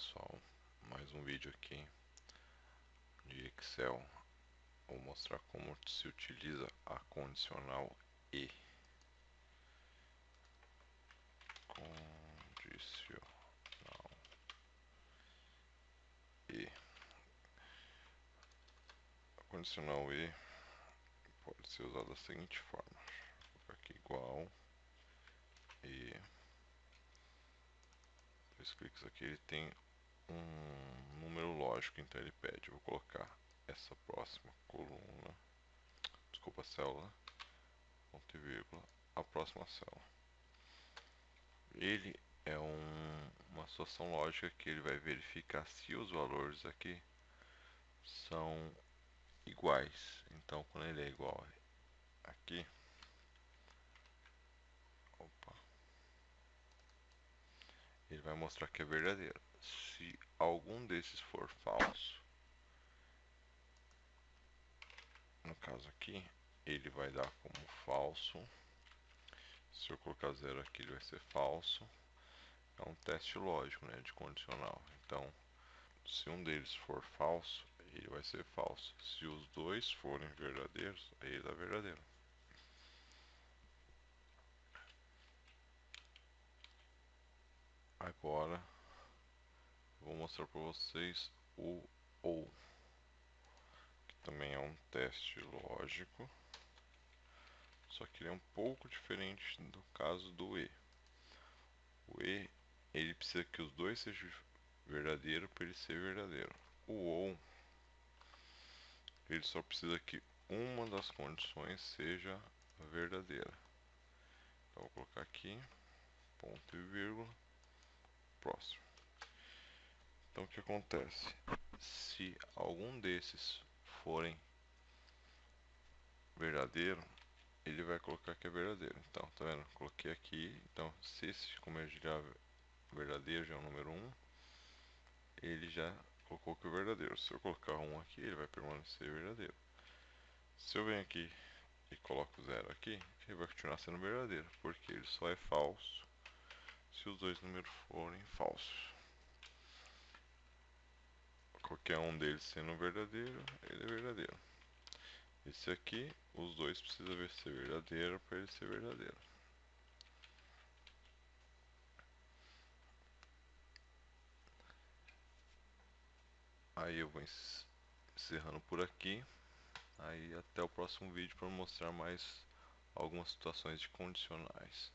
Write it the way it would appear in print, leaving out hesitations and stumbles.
pessoal, mais um vídeo aqui de Excel. Vou mostrar como se utiliza a condicional e. Condicional e. A condicional e pode ser usada da seguinte forma: vou colocar aqui igual e dois cliques aqui, ele tem um número lógico, então ele pede, vou colocar essa próxima coluna, desculpa, célula, ponto e vírgula, a próxima célula. Ele é uma situação lógica que ele vai verificar se os valores aqui são iguais. Então, quando ele é igual aqui, ele vai mostrar que é verdadeiro. Se algum desses for falso, no caso aqui, ele vai dar como falso. Se eu colocar 0 aqui, ele vai ser falso. É um teste lógico, né, de condicional. Então, se um deles for falso, ele vai ser falso. Se os dois forem verdadeiros, aí ele dá verdadeiro. Agora, vou mostrar para vocês o OU, que também é um teste lógico, só que ele é um pouco diferente do caso do E. O E, ele precisa que os dois sejam verdadeiros para ele ser verdadeiro. O OU, ele só precisa que uma das condições seja verdadeira. Então, vou colocar aqui, ponto e vírgula, próximo. Então, o que acontece? Se algum desses forem verdadeiro, ele vai colocar que é verdadeiro. Então, tá vendo? Coloquei aqui. Então, se esse, como ele já é verdadeiro, já é o número 1, ele já colocou que é verdadeiro. Se eu colocar 1 aqui, ele vai permanecer verdadeiro. Se eu venho aqui e coloco 0 aqui, ele vai continuar sendo verdadeiro, porque ele só é falso se os dois números forem falsos. Qualquer um deles sendo verdadeiro, ele é verdadeiro. Esse aqui, os dois precisam ser verdadeiro para ele ser verdadeiro. Aí eu vou encerrando por aqui. Aí até o próximo vídeo para mostrar mais algumas situações de condicionais.